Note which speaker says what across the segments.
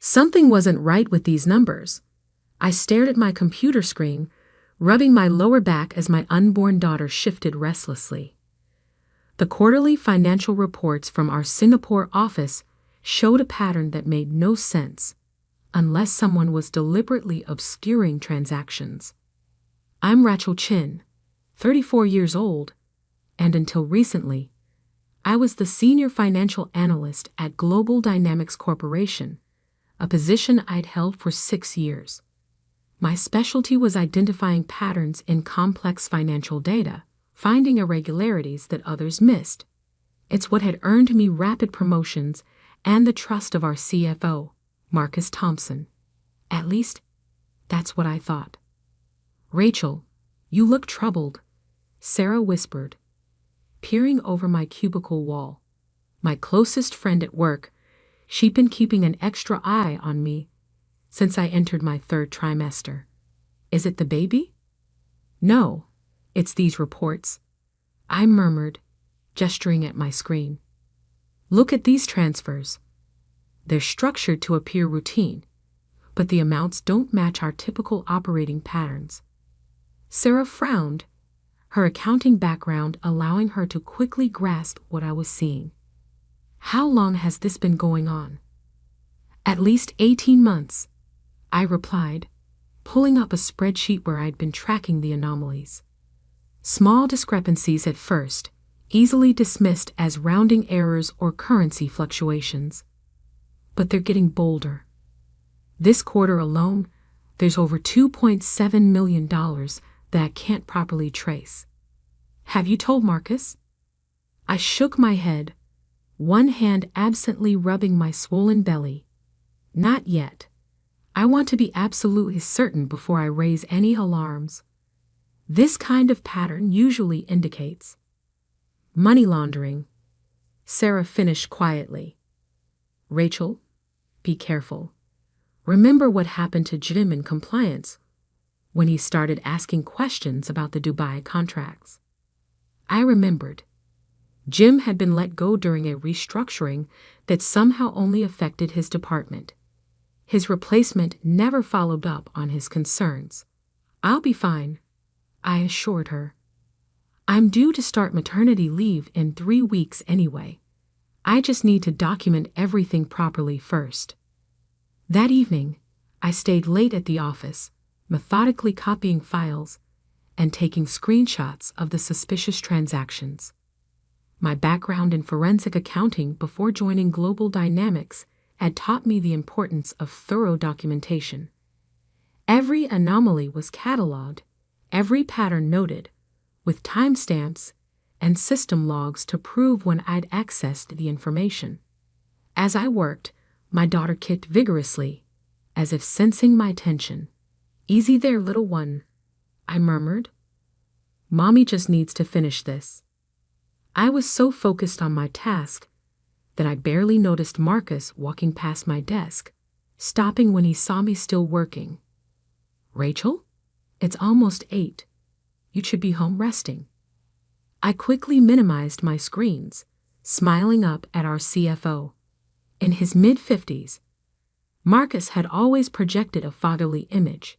Speaker 1: Something wasn't right with these numbers. I stared at my computer screen, rubbing my lower back as my unborn daughter shifted restlessly. The quarterly financial reports from our Singapore office showed a pattern that made no sense, unless someone was deliberately obscuring transactions. I'm Rachel Chin, 34 years old, and until recently, I was the senior financial analyst at Global Dynamics Corporation, a position I'd held for 6 years. My specialty was identifying patterns in complex financial data, finding irregularities that others missed. It's what had earned me rapid promotions and the trust of our CFO, Marcus Thompson. At least, that's what I thought. "Rachel, you look troubled," Sarah whispered, peering over my cubicle wall. My closest friend at work, she'd been keeping an extra eye on me since I entered my 3rd trimester. "Is it the baby?" "No, it's these reports," I murmured, gesturing at my screen. "Look at these transfers. They're structured to appear routine, but the amounts don't match our typical operating patterns." Sarah frowned, her accounting background allowing her to quickly grasp what I was seeing. "How long has this been going on?" "At least 18 months, I replied, pulling up a spreadsheet where I'd been tracking the anomalies. Small discrepancies at first, easily dismissed as rounding errors or currency fluctuations. But they're getting bolder. This quarter alone, there's over $2.7 million that I can't properly trace. "Have you told Marcus?" I shook my head, one hand absently rubbing my swollen belly. "Not yet. I want to be absolutely certain before I raise any alarms. This kind of pattern usually indicates money laundering," Sarah finished quietly. "Rachel, be careful. Remember what happened to Jim in compliance when he started asking questions about the Dubai contracts." I remembered. Jim had been let go during a restructuring that somehow only affected his department. His replacement never followed up on his concerns. "I'll be fine," I assured her. "I'm due to start maternity leave in 3 weeks anyway. I just need to document everything properly first." That evening, I stayed late at the office, methodically copying files and taking screenshots of the suspicious transactions. My background in forensic accounting before joining Global Dynamics had taught me the importance of thorough documentation. Every anomaly was cataloged, every pattern noted, with timestamps and system logs to prove when I'd accessed the information. As I worked, my daughter kicked vigorously, as if sensing my tension. "Easy there, little one," I murmured. "Mommy just needs to finish this." I was so focused on my task that I barely noticed Marcus walking past my desk, stopping when he saw me still working. "Rachel, it's almost 8. You should be home resting." I quickly minimized my screens, smiling up at our CFO. In his mid-50s, Marcus had always projected a fatherly image,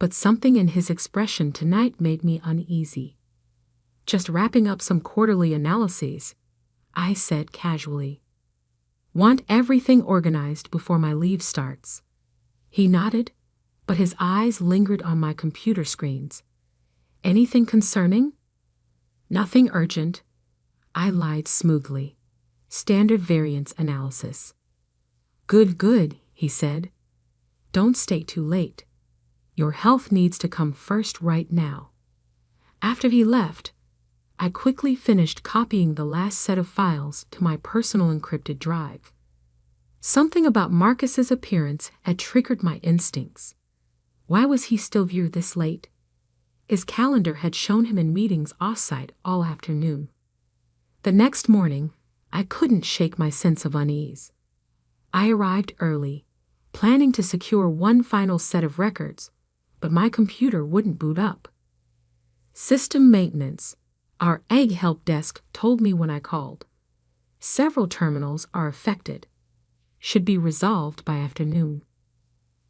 Speaker 1: but something in his expression tonight made me uneasy. "Just wrapping up some quarterly analyses," I said casually. "Want everything organized before my leave starts." He nodded, but his eyes lingered on my computer screens. "Anything concerning?" "Nothing urgent," I lied smoothly. "Standard variance analysis." Good, he said. "Don't stay too late. Your health needs to come first right now." After he left, I quickly finished copying the last set of files to my personal encrypted drive. Something about Marcus's appearance had triggered my instincts. Why was he still here this late? His calendar had shown him in meetings off-site all afternoon. The next morning, I couldn't shake my sense of unease. I arrived early, planning to secure one final set of records, but my computer wouldn't boot up. System maintenance, our egg help desk, told me when I called. Several terminals are affected. should be resolved by afternoon.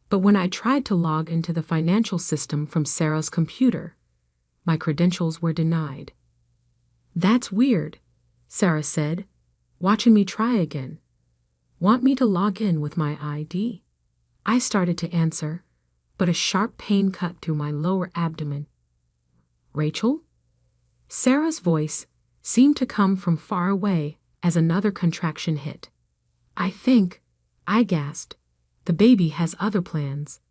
Speaker 1: But when I tried to log into the financial system from Sarah's computer, my credentials were denied. "That's weird," Sarah said, watching me try again. "Want me to log in with my ID?" I started to answer, but a sharp pain cut through my lower abdomen. "Rachel?" Sarah's voice seemed to come from far away as another contraction hit. I gasped, "the baby has other plans."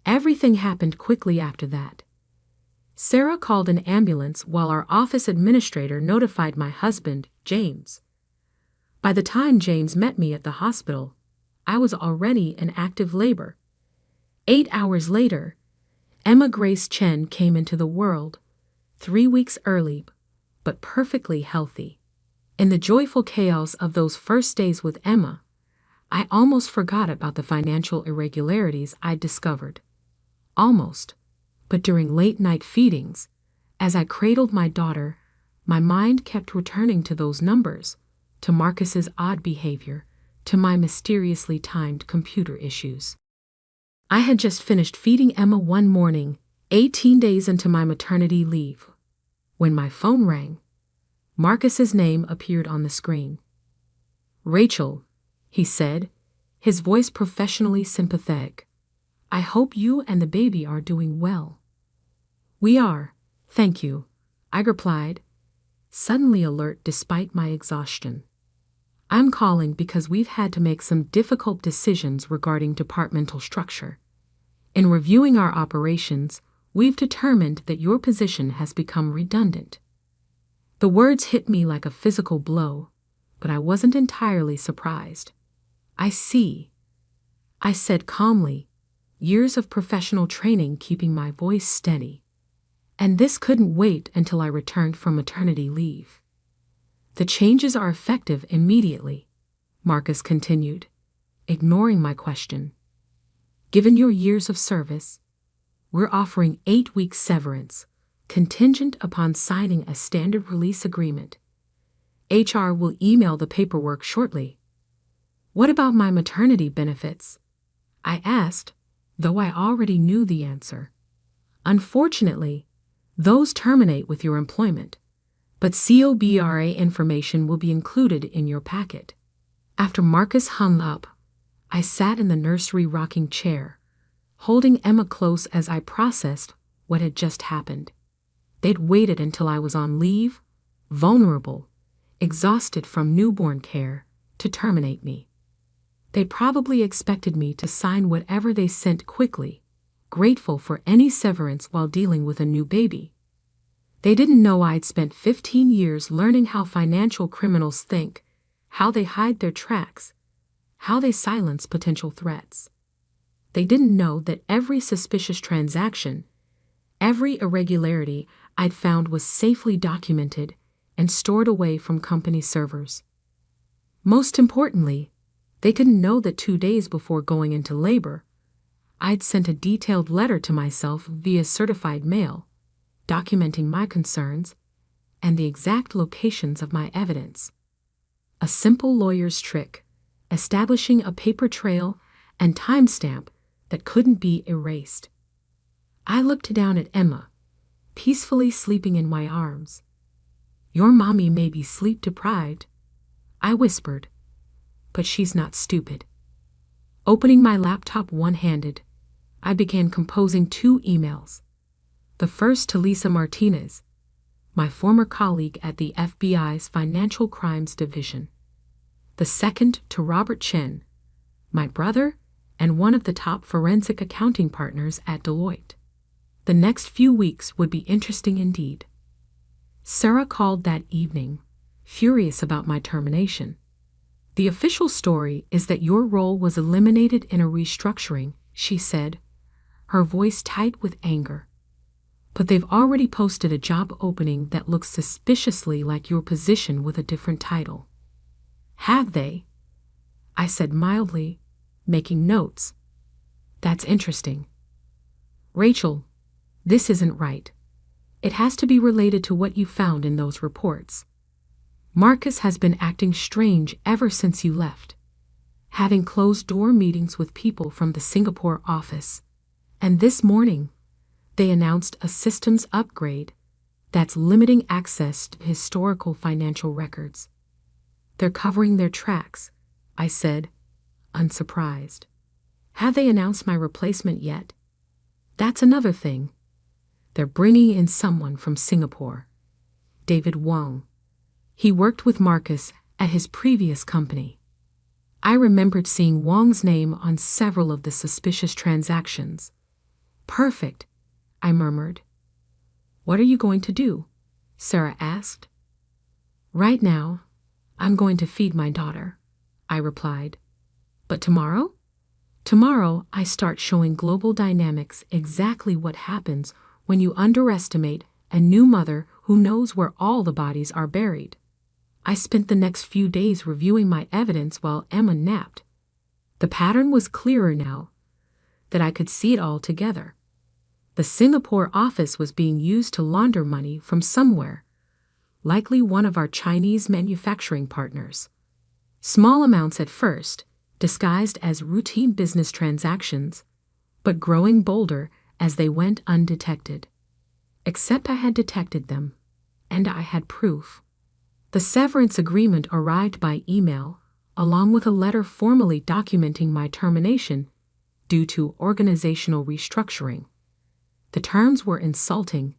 Speaker 1: Everything happened quickly after that. Sarah called an ambulance while our office administrator notified my husband, James. By the time James met me at the hospital, I was already in active labor. 8 hours later, Emma Grace Chen came into the world, 3 weeks early, but perfectly healthy. In the joyful chaos of those first days with Emma, I almost forgot about the financial irregularities I'd discovered. Almost. But during late-night feedings, as I cradled my daughter, my mind kept returning to those numbers, to Marcus's odd behavior, to my mysteriously timed computer issues. I had just finished feeding Emma one morning, 18 days into my maternity leave, when my phone rang. Marcus's name appeared on the screen. "Rachel," he said, his voice professionally sympathetic. "I hope you and the baby are doing well." "We are, thank you," I replied, suddenly alert despite my exhaustion. "I'm calling because we've had to make some difficult decisions regarding departmental structure. In reviewing our operations, we've determined that your position has become redundant." The words hit me like a physical blow, but I wasn't entirely surprised. "I see," I said calmly, years of professional training keeping my voice steady. "And this couldn't wait until I returned from maternity leave." "The changes are effective immediately," Marcus continued, ignoring my question. "Given your years of service, we're offering 8 weeks severance, contingent upon signing a standard release agreement. HR will email the paperwork shortly." "What about my maternity benefits?" I asked, though I already knew the answer. "Unfortunately, those terminate with your employment, but COBRA information will be included in your packet." After Marcus hung up, I sat in the nursery rocking chair, holding Emma close as I processed what had just happened. They'd waited until I was on leave, vulnerable, exhausted from newborn care, to terminate me. They probably expected me to sign whatever they sent quickly, grateful for any severance while dealing with a new baby. They didn't know I'd spent 15 years learning how financial criminals think, how they hide their tracks, how they silence potential threats. They didn't know that every suspicious transaction, every irregularity I'd found was safely documented and stored away from company servers. Most importantly, they didn't know that 2 days before going into labor, I'd sent a detailed letter to myself via certified mail, documenting my concerns and the exact locations of my evidence. A simple lawyer's trick, establishing a paper trail and timestamp that couldn't be erased. I looked down at Emma, peacefully sleeping in my arms. "Your mommy may be sleep-deprived," I whispered, "but she's not stupid." Opening my laptop one-handed, I began composing 2 emails. The first to Lisa Martinez, my former colleague at the FBI's Financial Crimes Division. The second to Robert Chen, my brother and one of the top forensic accounting partners at Deloitte. The next few weeks would be interesting indeed. Sarah called that evening, furious about my termination. "The official story is that your role was eliminated in a restructuring," she said, her voice tight with anger. "But they've already posted a job opening that looks suspiciously like your position with a different title." "Have they?" I said mildly, making notes. "That's interesting." "Rachel, this isn't right. It has to be related to what you found in those reports. Marcus has been acting strange ever since you left. having closed-door meetings with people from the Singapore office. And this morning, they announced a systems upgrade that's limiting access to historical financial records. They're covering their tracks, I said, unsurprised. Have they announced my replacement yet? That's another thing. They're bringing in someone from Singapore. David Wong. He worked with Marcus at his previous company. I remembered seeing Wong's name on several of the suspicious transactions. Perfect, I murmured. What are you going to do? Sarah asked. Right now, I'm going to feed my daughter, I replied. But tomorrow? Tomorrow, I start showing Global Dynamics exactly what happens when you underestimate a new mother who knows where all the bodies are buried. I spent the next few days reviewing my evidence while Emma napped. The pattern was clearer now that I could see it all together. The Singapore office was being used to launder money from somewhere, likely one of our Chinese manufacturing partners. Small amounts at first, disguised as routine business transactions, but growing bolder as they went undetected. Except I had detected them, and I had proof. The severance agreement arrived by email, along with a letter formally documenting my termination due to organizational restructuring. The terms were insulting: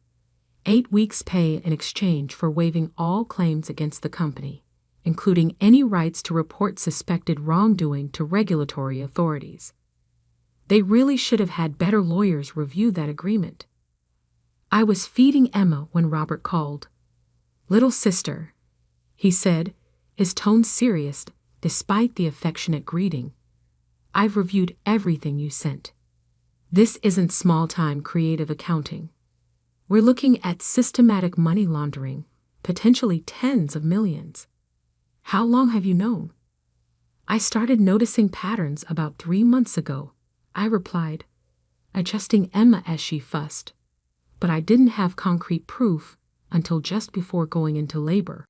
Speaker 1: 8 weeks' pay in exchange for waiving all claims against the company, including any rights to report suspected wrongdoing to regulatory authorities. They really should have had better lawyers review that agreement. I was feeding Emma when Robert called. "Little sister," he said, his tone serious despite the affectionate greeting. "I've reviewed everything you sent. This isn't small-time creative accounting. We're looking at systematic money laundering, potentially tens of millions. How long have you known?" "I started noticing patterns about 3 months ago," I replied, adjusting Emma as she fussed. "But I didn't have concrete proof until just before going into labor."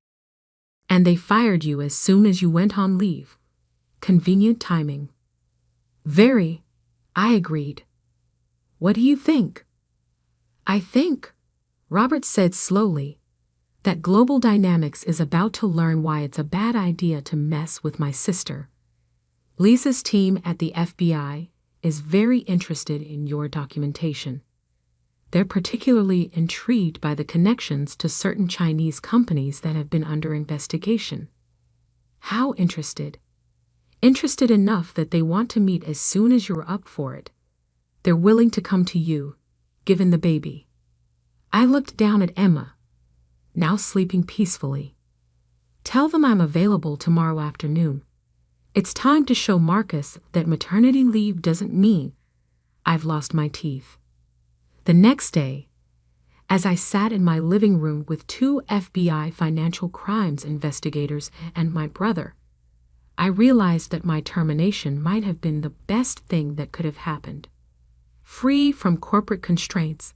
Speaker 1: "And they fired you as soon as you went on leave. Convenient timing." "Very," I agreed. "What do you think?" "I think," Robert said slowly, "that Global Dynamics is about to learn why it's a bad idea to mess with my sister. Lisa's team at the FBI is very interested in your documentation. They're particularly intrigued by the connections to certain Chinese companies that have been under investigation." "How interested?" "Interested enough that they want to meet as soon as you're up for it. They're willing to come to you, given the baby." I looked down at Emma, now sleeping peacefully. "Tell them I'm available tomorrow afternoon. It's time to show Marcus that maternity leave doesn't mean I've lost my teeth." The next day, as I sat in my living room with 2 FBI financial crimes investigators and my brother, I realized that my termination might have been the best thing that could have happened. Free from corporate constraints,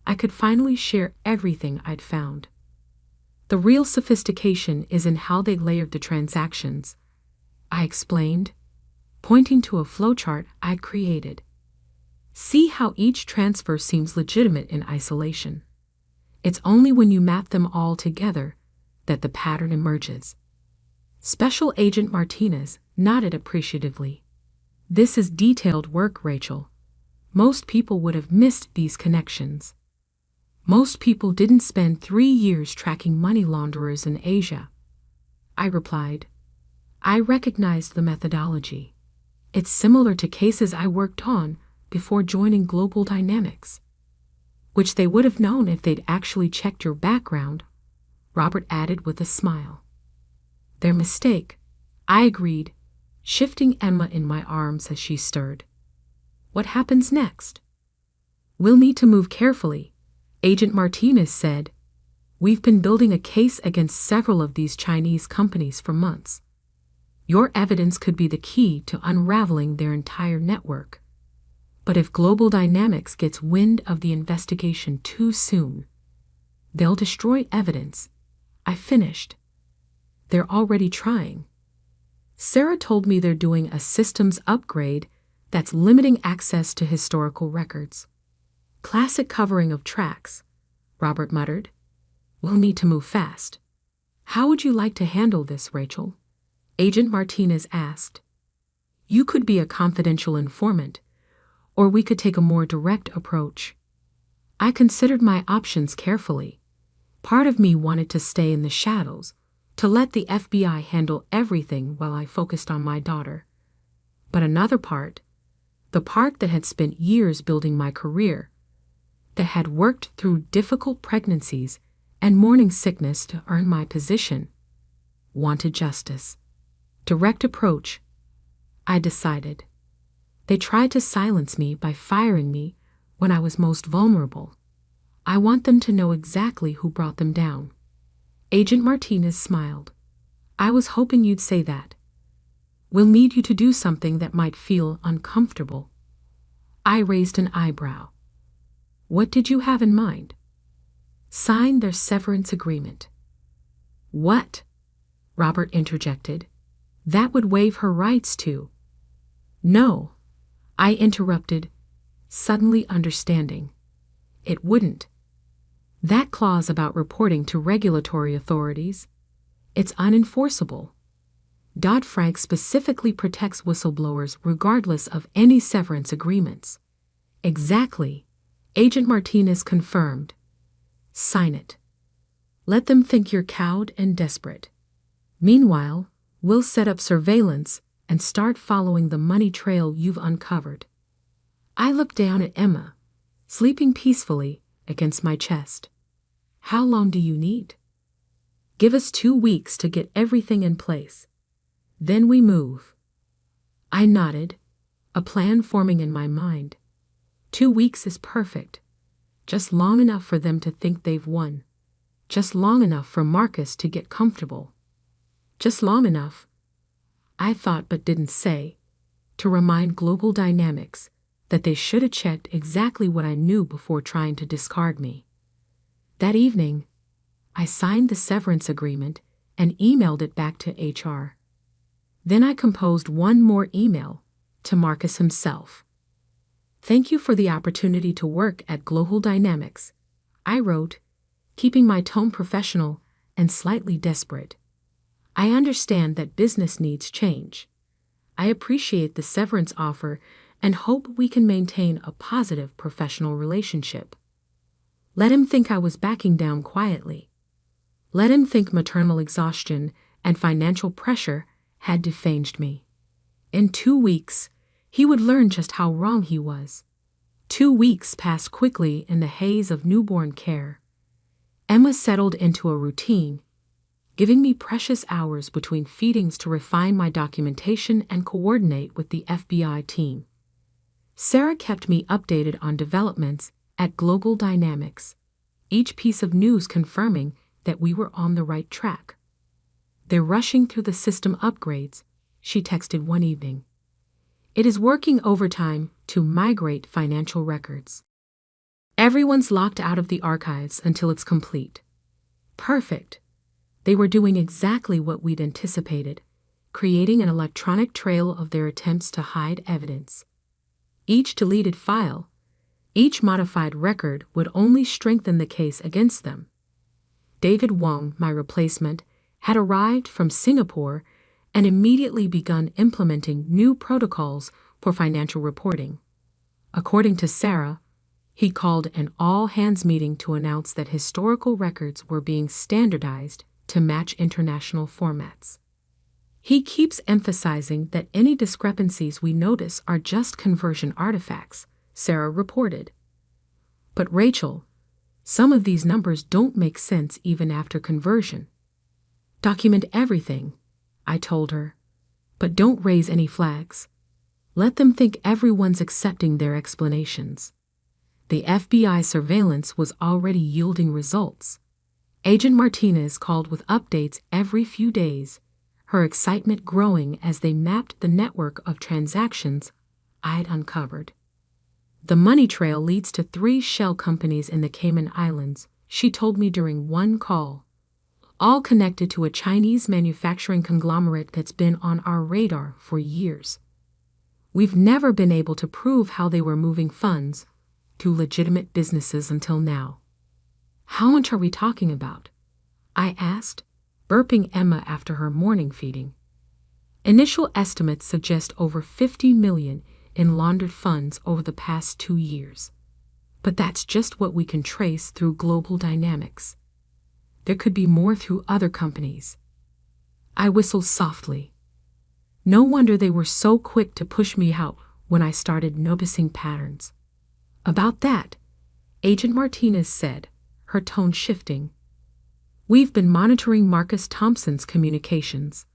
Speaker 1: I could finally share everything I'd found. The real sophistication is in how they layered the transactions, I explained, pointing to a flowchart I'd created. "See how each transfer seems legitimate in isolation. It's only when you map them all together that the pattern emerges." Special Agent Martinez nodded appreciatively. "This is detailed work, Rachel. Most people would have missed these connections. Most people didn't spend 3 years tracking money launderers in Asia." I replied. I recognized the methodology. It's similar to cases I worked on before joining Global Dynamics. "Which they would have known if they'd actually checked your background," Robert added with a smile. "Their mistake," I agreed, shifting Emma in my arms as she stirred. "What happens next?" "We'll need to move carefully," Agent Martinez said. "We've been building a case against several of these Chinese companies for months. Your evidence could be the key to unraveling their entire network. But if Global Dynamics gets wind of the investigation too soon, they'll destroy evidence," I finished. "They're already trying." Sarah told me they're doing a systems upgrade that's limiting access to historical records. Classic covering of tracks, Robert muttered. We'll need to move fast. How would you like to handle this, Rachel? Agent Martinez asked. You could be a confidential informant, or we could take a more direct approach. I considered my options carefully. Part of me wanted to stay in the shadows, to let the FBI handle everything while I focused on my daughter. But another part, the part that had spent years building my career, that had worked through difficult pregnancies and morning sickness to earn my position, wanted justice. Direct approach, I decided. They tried to silence me by firing me when I was most vulnerable. I want them to know exactly who brought them down. Agent Martinez smiled. I was hoping you'd say that. We'll need you to do something that might feel uncomfortable. I raised an eyebrow. What did you have in mind? Sign their severance agreement. What? Robert interjected. That would waive her rights to. No, I interrupted, suddenly understanding. It wouldn't. That clause about reporting to regulatory authorities, it's unenforceable. Dodd-Frank specifically protects whistleblowers regardless of any severance agreements. Exactly, Agent Martinez confirmed. Sign it. Let them think you're cowed and desperate. Meanwhile, we'll set up surveillance and start following the money trail you've uncovered. I looked down at Emma, sleeping peacefully against my chest. How long do you need? Give us 2 weeks to get everything in place. Then we move. I nodded, a plan forming in my mind. 2 weeks is perfect. Just long enough for them to think they've won. Just long enough for Marcus to get comfortable. Just long enough, I thought but didn't say, to remind Global Dynamics that they should have checked exactly what I knew before trying to discard me. That evening, I signed the severance agreement and emailed it back to HR. Then I composed one more email to Marcus himself. Thank you for the opportunity to work at Global Dynamics, I wrote, keeping my tone professional and slightly desperate. I understand that business needs change. I appreciate the severance offer and hope we can maintain a positive professional relationship. Let him think I was backing down quietly. Let him think maternal exhaustion and financial pressure had defanged me. In 2 weeks, he would learn just how wrong he was. 2 weeks passed quickly in the haze of newborn care. Emma settled into a routine, giving me precious hours between feedings to refine my documentation and coordinate with the FBI team. Sarah kept me updated on developments at Global Dynamics, each piece of news confirming that we were on the right track. They're rushing through the system upgrades, she texted one evening. It is working overtime to migrate financial records. Everyone's locked out of the archives until it's complete. Perfect. They were doing exactly what we'd anticipated, creating an electronic trail of their attempts to hide evidence. Each deleted file, each modified record would only strengthen the case against them. David Wong, my replacement, had arrived from Singapore and immediately begun implementing new protocols for financial reporting. According to Sarah, he called an all-hands meeting to announce that historical records were being standardized to match international formats. He keeps emphasizing that any discrepancies we notice are just conversion artifacts, Sarah reported. But Rachel, some of these numbers don't make sense even after conversion. Document everything, I told her, but don't raise any flags. Let them think everyone's accepting their explanations. The FBI surveillance was already yielding results. Agent Martinez called with updates every few days, her excitement growing as they mapped the network of transactions I'd uncovered. The money trail leads to 3 shell companies in the Cayman Islands, she told me during one call, all connected to a Chinese manufacturing conglomerate that's been on our radar for years. We've never been able to prove how they were moving funds to legitimate businesses until now. How much are we talking about? I asked, burping Emma after her morning feeding. Initial estimates suggest over 50 million in laundered funds over the past 2 years. But that's just what we can trace through global dynamics. There could be more through other companies. I whistled softly. No wonder they were so quick to push me out when I started noticing patterns. About that, Agent Martinez said, her tone shifting. We've been monitoring Marcus Thompson's communications.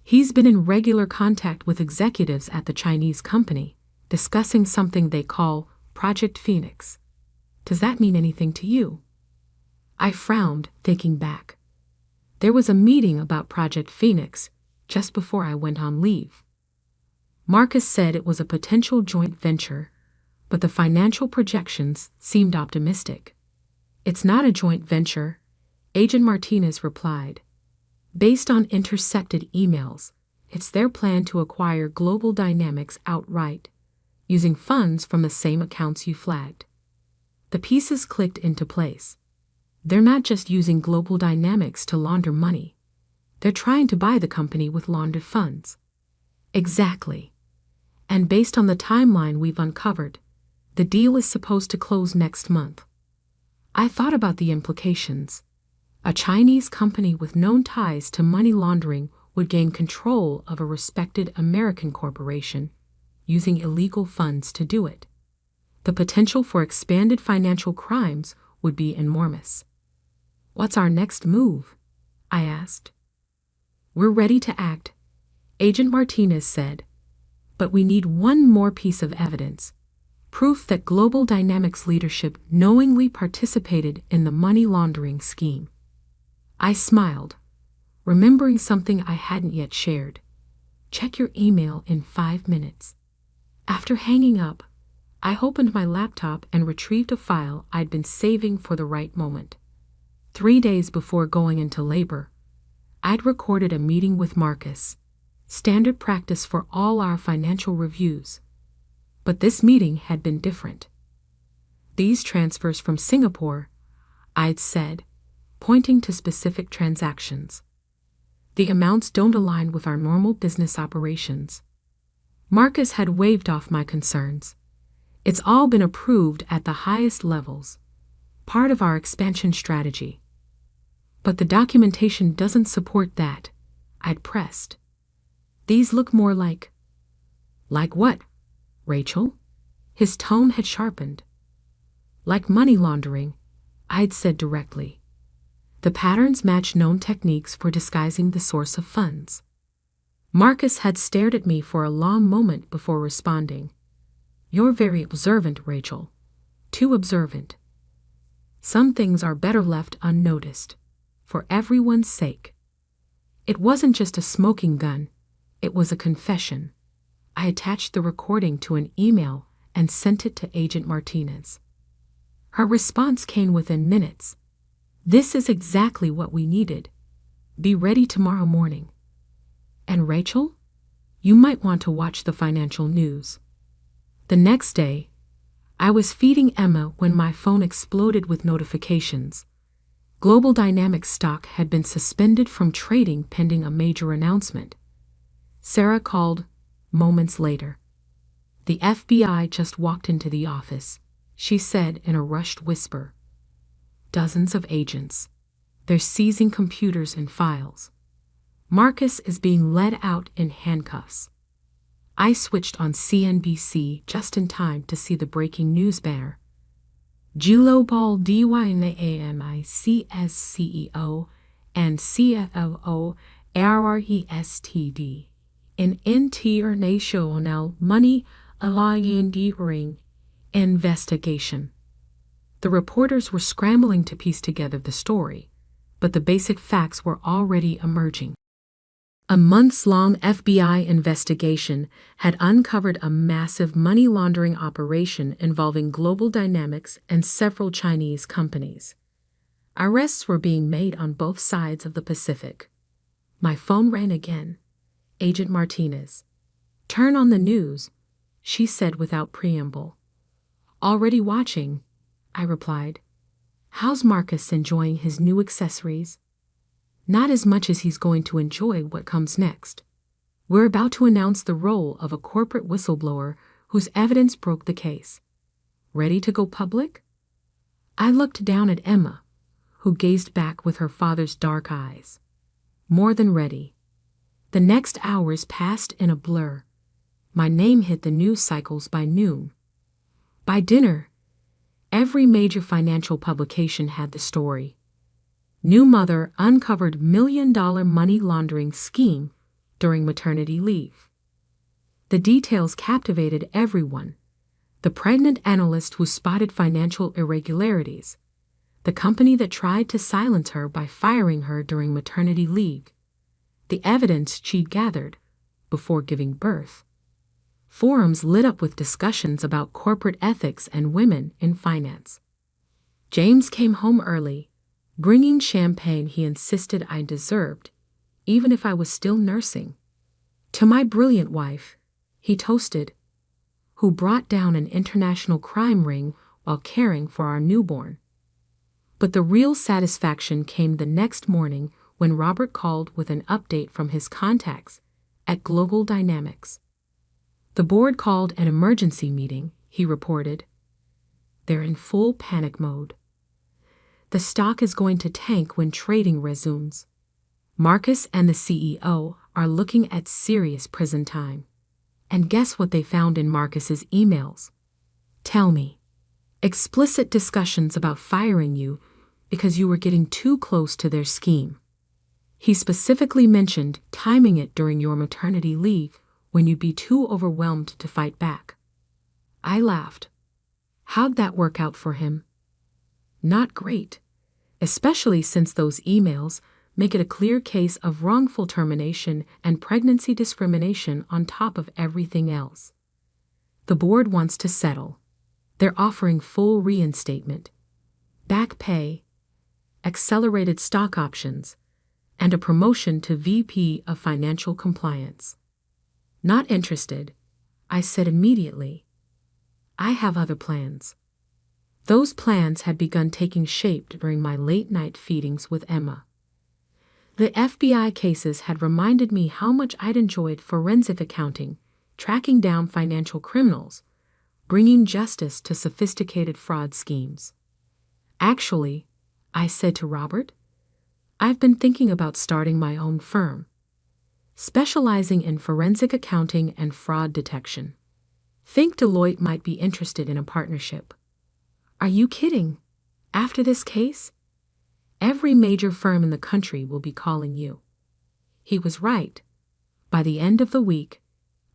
Speaker 1: He's been in regular contact with executives at the Chinese company, discussing something they call Project Phoenix. Does that mean anything to you? I frowned, thinking back. There was a meeting about Project Phoenix just before I went on leave. Marcus said it was a potential joint venture, but the financial projections seemed optimistic. It's not a joint venture, Agent Martinez replied. Based on intercepted emails, it's their plan to acquire Global Dynamics outright, using funds from the same accounts you flagged. The pieces clicked into place. They're not just using Global Dynamics to launder money. They're trying to buy the company with laundered funds. Exactly. And based on the timeline we've uncovered, the deal is supposed to close next month. I thought about the implications. A Chinese company with known ties to money laundering would gain control of a respected American corporation, using illegal funds to do it. The potential for expanded financial crimes would be enormous. What's our next move? I asked. We're ready to act, Agent Martinez said. But we need one more piece of evidence. Proof that Global Dynamics leadership knowingly participated in the money laundering scheme. I smiled, remembering something I hadn't yet shared. Check your email in 5 minutes. After hanging up, I opened my laptop and retrieved a file I'd been saving for the right moment. 3 days before going into labor, I'd recorded a meeting with Marcus, standard practice for all our financial reviews. But this meeting had been different. These transfers from Singapore, I'd said, pointing to specific transactions. The amounts don't align with our normal business operations. Marcus had waved off my concerns. It's all been approved at the highest levels, part of our expansion strategy. But the documentation doesn't support that, I'd pressed. These look more like... Like what, Rachel? His tone had sharpened. Like money laundering, I'd said directly. The patterns match known techniques for disguising the source of funds. Marcus had stared at me for a long moment before responding. You're very observant, Rachel. Too observant. Some things are better left unnoticed, for everyone's sake. It wasn't just a smoking gun, it was a confession. I attached the recording to an email and sent it to Agent Martinez. Her response came within minutes. This is exactly what we needed. Be ready tomorrow morning. And Rachel, you might want to watch the financial news. The next day, I was feeding Emma when my phone exploded with notifications. Global Dynamics stock had been suspended from trading pending a major announcement. Sarah called moments later. The FBI just walked into the office, she said in a rushed whisper. Dozens of agents. They're seizing computers and files. Marcus is being led out in handcuffs. I switched on CNBC just in time to see the breaking news banner. Global Dynamics CEO and CFO arrested in international money laundering investigation. The reporters were scrambling to piece together the story, but the basic facts were already emerging. A months-long FBI investigation had uncovered a massive money laundering operation involving Global Dynamics and several Chinese companies. Arrests were being made on both sides of the Pacific. My phone rang again. Agent Martinez. "Turn on the news," she said without preamble. "Already watching," I replied. "How's Marcus enjoying his new accessories?" "Not as much as he's going to enjoy what comes next. We're about to announce the role of a corporate whistleblower whose evidence broke the case. Ready to go public?" I looked down at Emma, who gazed back with her father's dark eyes. More than ready. The next hours passed in a blur. My name hit the news cycles by noon. By dinner, every major financial publication had the story. New mother uncovered $1 million money laundering scheme during maternity leave. The details captivated everyone. The pregnant analyst who spotted financial irregularities. The company that tried to silence her by firing her during maternity leave. The evidence she'd gathered before giving birth. Forums lit up with discussions about corporate ethics and women in finance. James came home early, bringing champagne he insisted I deserved, even if I was still nursing. To my brilliant wife, he toasted, who brought down an international crime ring while caring for our newborn. But the real satisfaction came the next morning when Robert called with an update from his contacts at Global Dynamics. The board called an emergency meeting, he reported. They're in full panic mode. The stock is going to tank when trading resumes. Marcus and the CEO are looking at serious prison time. And guess what they found in Marcus's emails? Tell me. Explicit discussions about firing you because you were getting too close to their scheme. He specifically mentioned timing it during your maternity leave when you'd be too overwhelmed to fight back. I laughed. How'd that work out for him? Not great, especially since those emails make it a clear case of wrongful termination and pregnancy discrimination on top of everything else. The board wants to settle. They're offering full reinstatement, back pay, accelerated stock options, and a promotion to VP of Financial Compliance. Not interested, I said immediately. I have other plans. Those plans had begun taking shape during my late-night feedings with Emma. The FBI cases had reminded me how much I'd enjoyed forensic accounting, tracking down financial criminals, bringing justice to sophisticated fraud schemes. Actually, I said to Robert, I've been thinking about starting my own firm, specializing in forensic accounting and fraud detection. Think Deloitte might be interested in a partnership. Are you kidding? After this case? Every major firm in the country will be calling you. He was right. By the end of the week,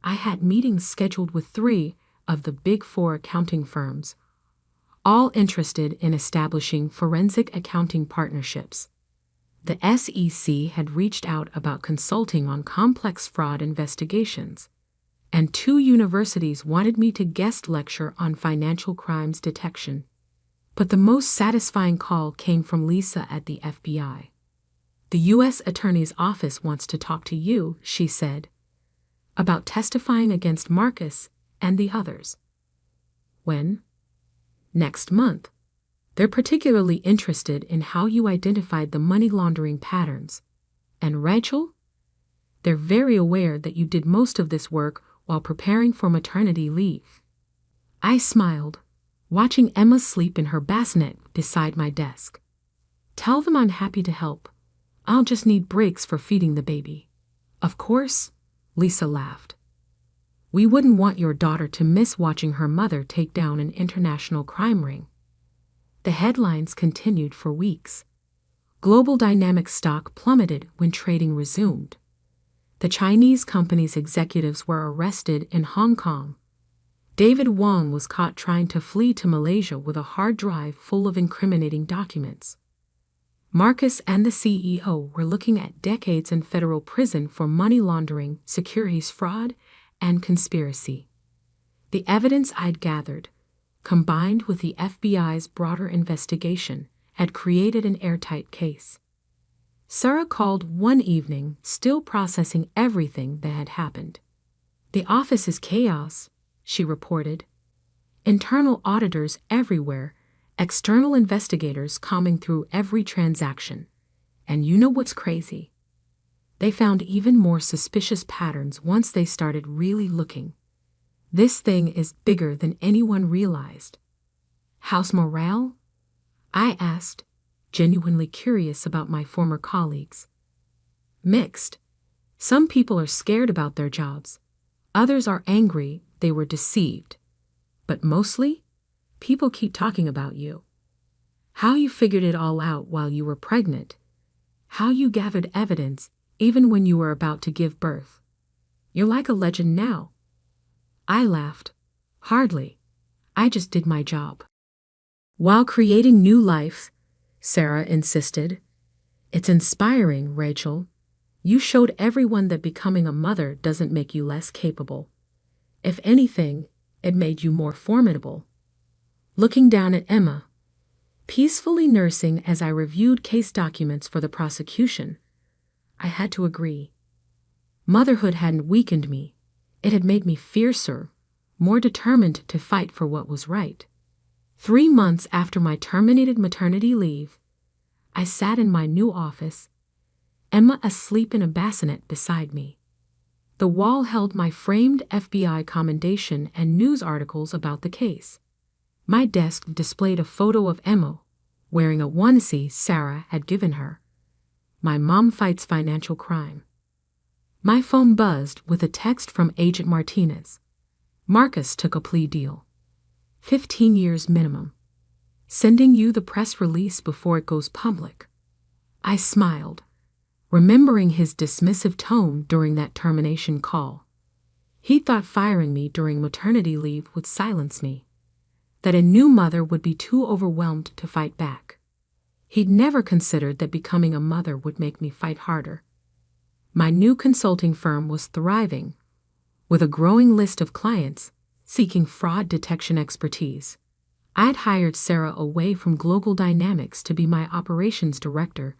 Speaker 1: I had meetings scheduled with 3 of the Big 4 accounting firms, all interested in establishing forensic accounting partnerships. The SEC had reached out about consulting on complex fraud investigations, and 2 universities wanted me to guest lecture on financial crimes detection. But the most satisfying call came from Lisa at the FBI. The U.S. Attorney's Office wants to talk to you, she said, about testifying against Marcus and the others. When? Next month. They're particularly interested in how you identified the money laundering patterns. And Rachel? They're very aware that you did most of this work while preparing for maternity leave. I smiled, watching Emma sleep in her bassinet beside my desk. Tell them I'm happy to help. I'll just need breaks for feeding the baby. Of course, Lisa laughed. We wouldn't want your daughter to miss watching her mother take down an international crime ring. The headlines continued for weeks. Global Dynamics stock plummeted when trading resumed. The Chinese company's executives were arrested in Hong Kong. David Wong was caught trying to flee to Malaysia with a hard drive full of incriminating documents. Marcus and the CEO were looking at decades in federal prison for money laundering, securities fraud, and conspiracy. The evidence I'd gathered, combined with the FBI's broader investigation had created an airtight case. Sarah called one evening, still processing everything that had happened. "The office is chaos," she reported. "Internal auditors everywhere, external investigators combing through every transaction. And you know what's crazy? They found even more suspicious patterns once they started really looking. This thing is bigger than anyone realized." "House morale?" I asked, genuinely curious about my former colleagues. "Mixed. Some people are scared about their jobs. Others are angry they were deceived. But mostly, people keep talking about you. How you figured it all out while you were pregnant. How you gathered evidence even when you were about to give birth. You're like a legend now." I laughed. "Hardly. I just did my job." "While creating new life," Sarah insisted. "It's inspiring, Rachel. You showed everyone that becoming a mother doesn't make you less capable. If anything, it made you more formidable." Looking down at Emma, peacefully nursing as I reviewed case documents for the prosecution, I had to agree. Motherhood hadn't weakened me. It had made me fiercer, more determined to fight for what was right. 3 months after my terminated maternity leave, I sat in my new office, Emma asleep in a bassinet beside me. The wall held my framed FBI commendation and news articles about the case. My desk displayed a photo of Emma wearing a onesie Sarah had given her. My mom fights financial crime. My phone buzzed with a text from Agent Martinez. "Marcus took a plea deal. 15 years minimum. Sending you the press release before it goes public." I smiled, remembering his dismissive tone during that termination call. He thought firing me during maternity leave would silence me, that a new mother would be too overwhelmed to fight back. He'd never considered that becoming a mother would make me fight harder. My new consulting firm was thriving, with a growing list of clients seeking fraud detection expertise. I'd hired Sarah away from Global Dynamics to be my operations director,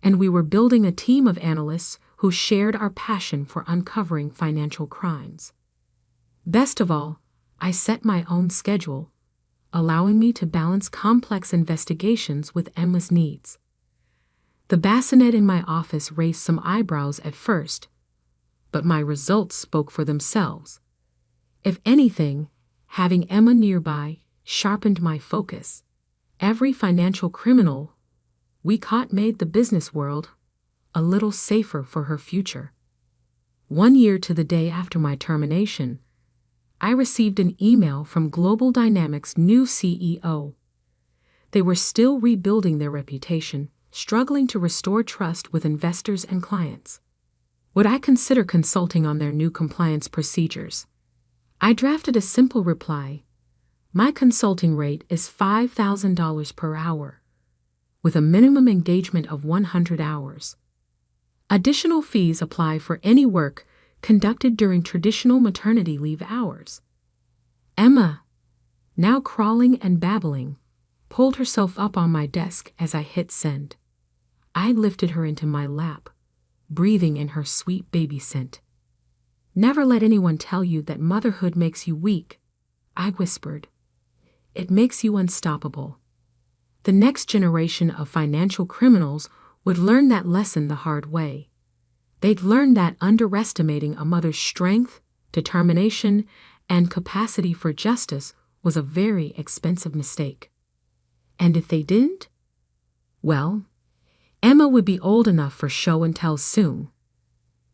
Speaker 1: and we were building a team of analysts who shared our passion for uncovering financial crimes. Best of all, I set my own schedule, allowing me to balance complex investigations with Emma's needs. The bassinet in my office raised some eyebrows at first, but my results spoke for themselves. If anything, having Emma nearby sharpened my focus. Every financial criminal we caught made the business world a little safer for her future. 1 year to the day after my termination, I received an email from Global Dynamics' new CEO. They were still rebuilding their reputation, struggling to restore trust with investors and clients. Would I consider consulting on their new compliance procedures? I drafted a simple reply. My consulting rate is $5,000 per hour, with a minimum engagement of 100 hours. Additional fees apply for any work conducted during traditional maternity leave hours. Emma, now crawling and babbling, pulled herself up on my desk as I hit send. I lifted her into my lap, breathing in her sweet baby scent. "Never let anyone tell you that motherhood makes you weak," I whispered. "It makes you unstoppable." The next generation of financial criminals would learn that lesson the hard way. They'd learn that underestimating a mother's strength, determination, and capacity for justice was a very expensive mistake. And if they didn't? Well, Emma would be old enough for show and tell soon.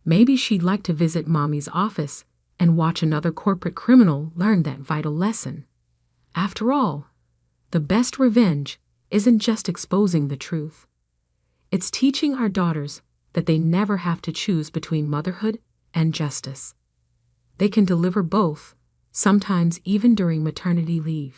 Speaker 1: Maybe she'd like to visit Mommy's office and watch another corporate criminal learn that vital lesson. After all, the best revenge isn't just exposing the truth. It's teaching our daughters that they never have to choose between motherhood and justice. They can deliver both, sometimes even during maternity leave.